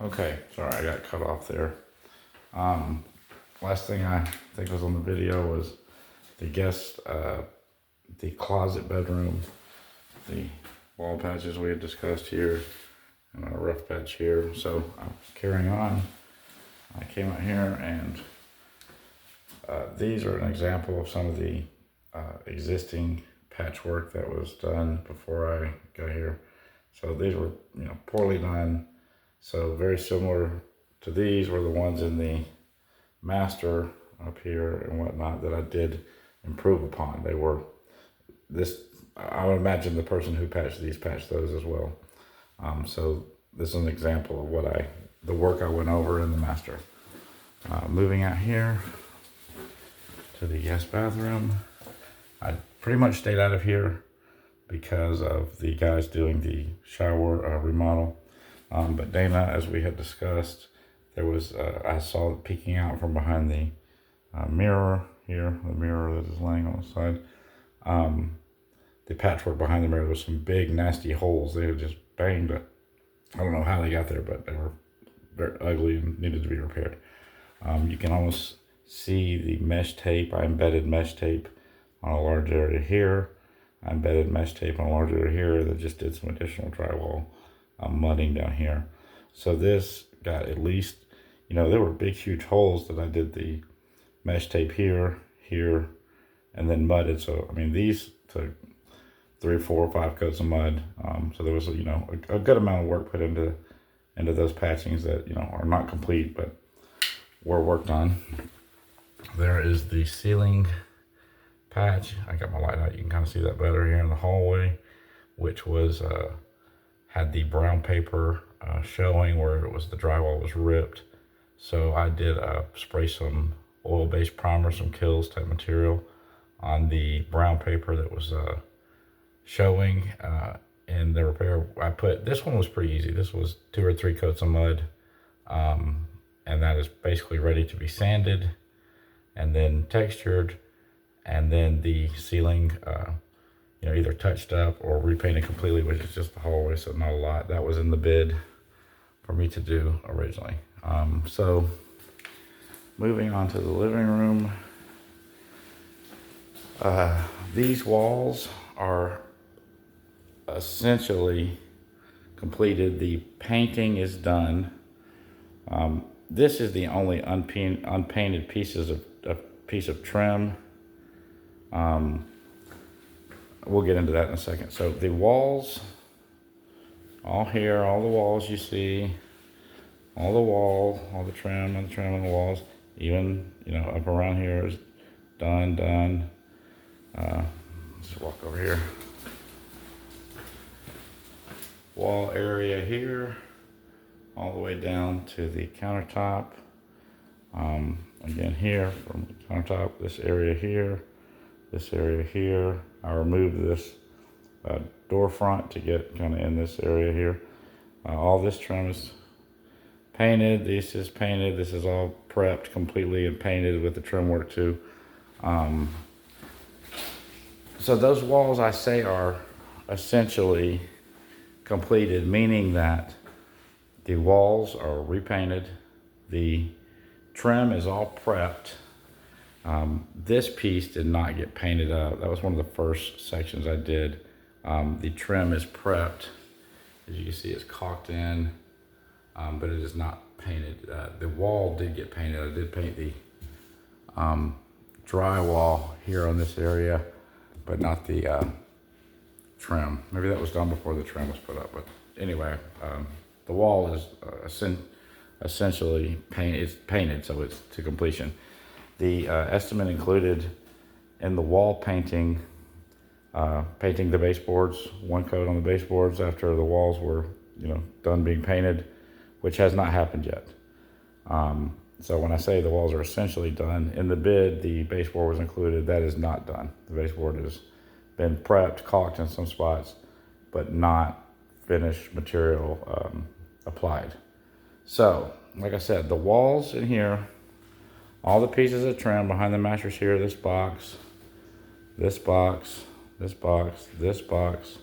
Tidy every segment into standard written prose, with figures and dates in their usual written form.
Okay, sorry, I got cut off there. Um, Last thing I think was on the video was the the closet bedroom, the wall patches we had discussed here, and a rough patch here. So carrying on, I came out here and these are an example of some of the existing patchwork that was done before I got here. So these were, poorly done. So very similar to these were the ones in the master up here and whatnot that I did improve upon. They were this. I would imagine the person who patched these patched those as well. So this is an example of the work I went over in the master. Moving out here to the guest bathroom. I pretty much stayed out of here because of the guys doing the shower remodel. But Dana, as we had discussed, there was, I saw it peeking out from behind the mirror here, the mirror that is laying on the side. The patchwork behind the mirror was some big nasty holes. They had just banged it. I don't know how they got there, but they were very ugly and needed to be repaired. You can almost see the mesh tape. I embedded mesh tape on a large area here. I embedded mesh tape on a large area here that just did some additional drywall mudding down here. So this got at least, there were big, huge holes that I did the mesh tape here, here, and then mudded. So, these took 3, 4, 5 coats of mud. So there was, a good amount of work put into those patchings that, are not complete, but were worked on. There is the ceiling patch. I got my light out. You can kind of see that better here in the hallway, which was, had the brown paper showing where it was the drywall was ripped. So I did spray some oil-based primer, some Kills type material on the brown paper that was showing in the repair. This one was pretty easy. This was 2 or 3 coats of mud, and that is basically ready to be sanded and then textured, and then the ceiling either touched up or repainted completely, which is just the hallway, so not a lot. That was in the bid for me to do originally. So moving on to the living room. These walls are essentially completed. The painting is done. This is the only unpainted piece of trim. We'll get into that in a second. So the walls, all here, all the walls you see, all the trim on the walls, even, up around here is done. Let's walk over here. Wall area here, all the way down to the countertop. Again here from the countertop, this area here. I removed this door front to get kind of in this area here. All this trim is painted. This is painted. This is all prepped completely and painted with the trim work too. So those walls I say are essentially completed, meaning that the walls are repainted. The trim is all prepped. This piece did not get painted up. That was one of the first sections I did. The trim is prepped. As you can see, it's caulked in, but it is not painted. The wall did get painted. I did paint the drywall here on this area, but not the trim. Maybe that was done before the trim was put up, but anyway, the wall is essentially painted, so it's to completion. The estimate included in the wall painting, painting the baseboards, 1 coat on the baseboards after the walls were, done being painted, which has not happened yet. So when I say the walls are essentially done, in the bid, the baseboard was included. That is not done. The baseboard has been prepped, caulked in some spots, but not finished material applied. So, like I said, the walls in here, all the pieces of trim behind the mattress here, this box, this box, this box, this box,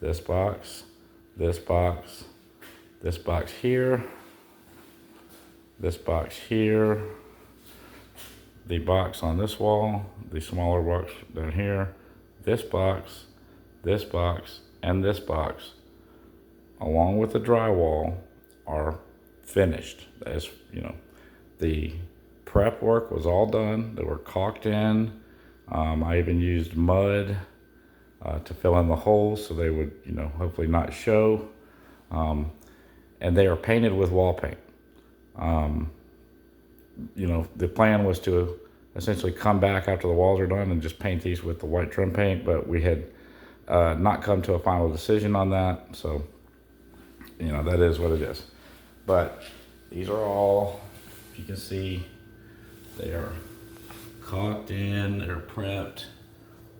this box, this box, this box here, this box here, the box on this wall, the smaller box down here, this box, and this box, along with the drywall, are finished. As you know, the prep work was all done. They were caulked in. I even used mud to fill in the holes so they would, hopefully not show. And they are painted with wall paint. The plan was to essentially come back after the walls are done and just paint these with the white trim paint, but we had not come to a final decision on that. So, that is what it is. But these are all, if you can see, they are caulked in, they're prepped.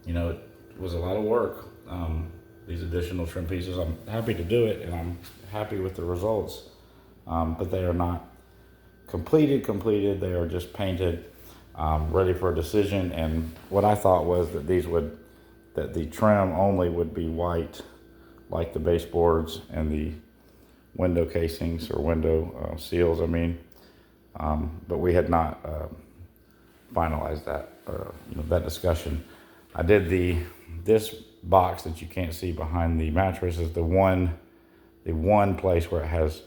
It was a lot of work. These additional trim pieces, I'm happy to do it and I'm happy with the results. But they are not completed. They are just painted, ready for a decision. And what I thought was that that the trim only would be white, like the baseboards and the window casings or window seals, but we had not finalized that, that discussion. I did this box that you can't see behind the mattress is the one place where it has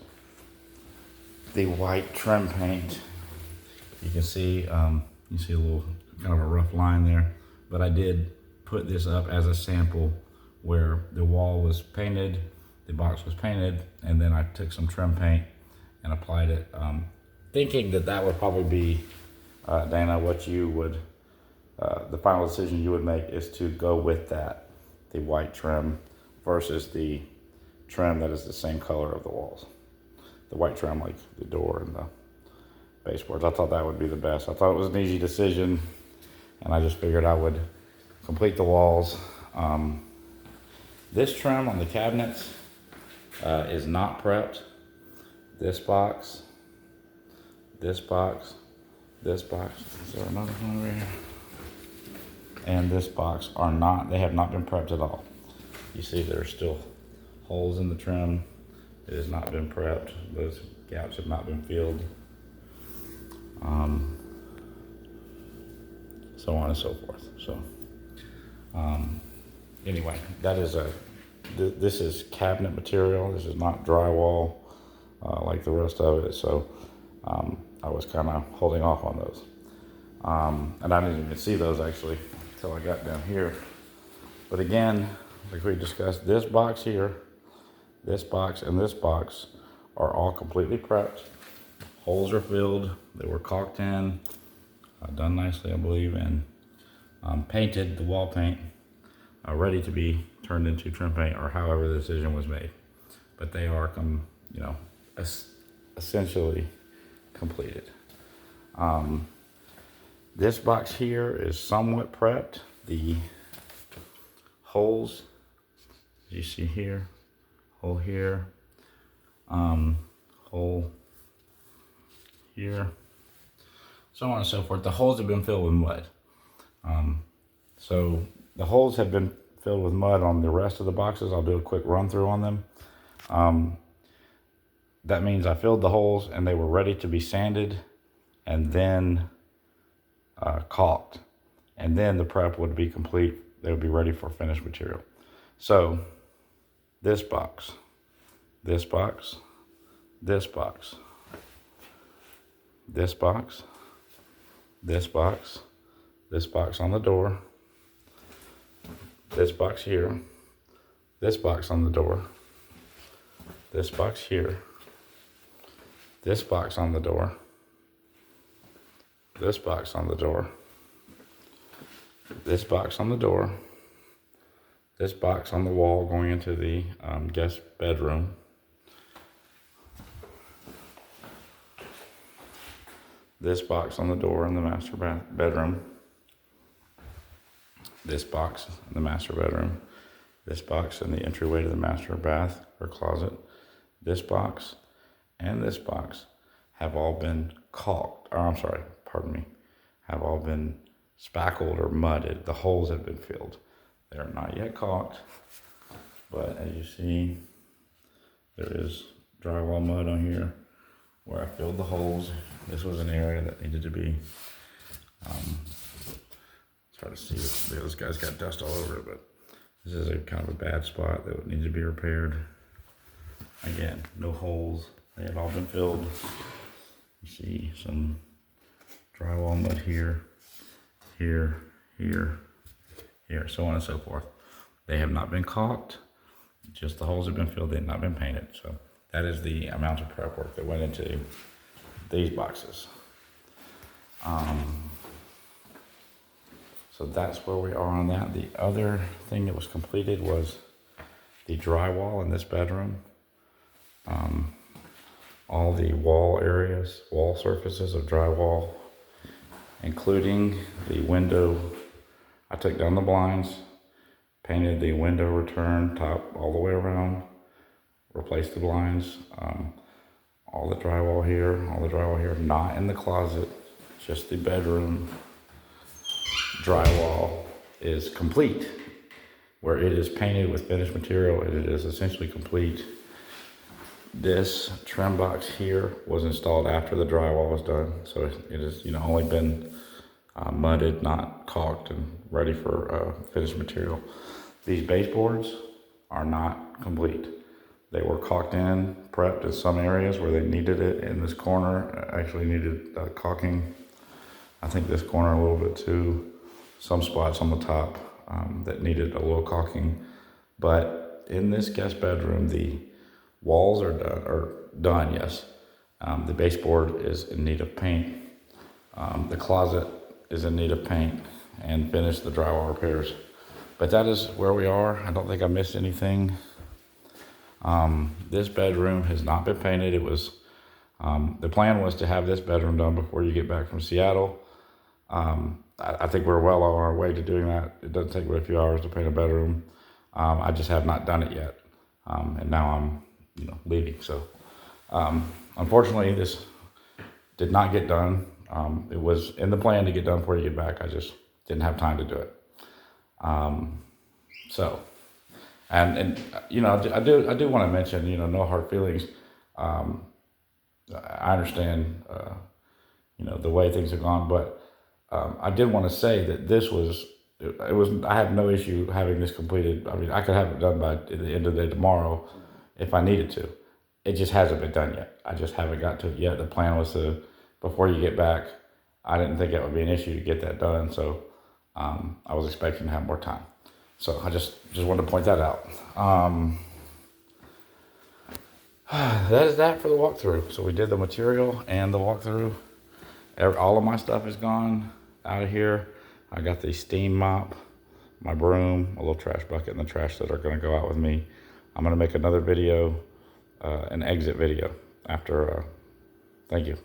the white trim paint. You can see, a little kind of a rough line there, but I did put this up as a sample where the wall was painted, the box was painted, and then I took some trim paint and applied it, thinking that would probably be, Dana, what you would, the final decision you would make is to go with that, the white trim versus the trim that is the same color of the walls. The white trim, like the door and the baseboards. I thought that would be the best. I thought it was an easy decision, and I just figured I would complete the walls. This trim on the cabinets is not prepped. This box, is there another one over here? And this box they have not been prepped at all. You see there's still holes in the trim. It has not been prepped. Those gaps have not been filled. So on and so forth. So, anyway, that is this is cabinet material. This is not drywall like the rest of it. So, I was kind of holding off on those. And I didn't even see those actually until I got down here. But again, like we discussed, this box here, this box, and this box are all completely prepped. Holes are filled. They were caulked in, done nicely, I believe, and painted, the wall paint, ready to be turned into trim paint or however the decision was made. But they are, essentially completed. This box here is somewhat prepped. The holes, as you see here, hole here, hole here, so on and so forth. The holes have been filled with mud. So the holes have been filled with mud on the rest of the boxes. I'll do a quick run through on them. That means I filled the holes and they were ready to be sanded and then caulked. And then the prep would be complete. They would be ready for finished material. So this box, this box, this box, this box, this box, this box on the door, this box here, this box on the door, this box here, this box on the door, this box on the door, this box on the door, this box on the wall going into the guest bedroom, this box on the door in the master bedroom, this box in the master bedroom, this box in the entryway to the master bath or closet, this box and this box have all been have all been spackled or mudded. The holes have been filled. They are not yet caulked, but as you see, there is drywall mud on here. where I filled the holes. This was an area that needed to be, it's hard to see it. This guy's got dust all over it, but this is a kind of a bad spot that would need to be repaired. Again, no holes. They had all been filled. You see some drywall mud here, here, here, here, so on and so forth. They have not been caulked. Just the holes have been filled. They have not been painted. So that is the amount of prep work that went into these boxes. So that's where we are on that. The other thing that was completed was the drywall in this bedroom. All the wall areas, wall surfaces of drywall, including the window. I took down the blinds, painted the window return top all the way around, replaced the blinds, all the drywall here, not in the closet, just the bedroom drywall is complete. Where it is painted with finished material, it is essentially complete. This trim box here was installed after the drywall was done, so it has, only been mudded, not caulked, and ready for finished material. These baseboards are not complete. They were caulked in, prepped in some areas where they needed it. In this corner, actually needed caulking. I think this corner a little bit too. Some spots on the top that needed a little caulking. But in this guest bedroom, the walls are done, yes. The baseboard is in need of paint. The closet is in need of paint and finish the drywall repairs. But that is where we are. I don't think I missed anything. This bedroom has not been painted. It was, the plan was to have this bedroom done before you get back from Seattle. I think we're well on our way to doing that. It doesn't take but a few hours to paint a bedroom. I just have not done it yet. And now I'm, leaving. So, unfortunately, this did not get done. It was in the plan to get done before you get back. I just didn't have time to do it. So, and I do want to mention, no hard feelings. I understand, the way things have gone, but I did want to say that this was, I have no issue having this completed. I mean, I could have it done by the end of the day tomorrow if I needed to. It just hasn't been done yet. I just haven't got to it yet. The plan was to, before you get back, I didn't think it would be an issue to get that done. So I was expecting to have more time. So I just wanted to point that out. That is that for the walkthrough. So we did the material and the walkthrough. All of my stuff is gone out of here. I got the steam mop, my broom, a little trash bucket, and the trash that are going to go out with me. I'm going to make another video, an exit video after. Thank you.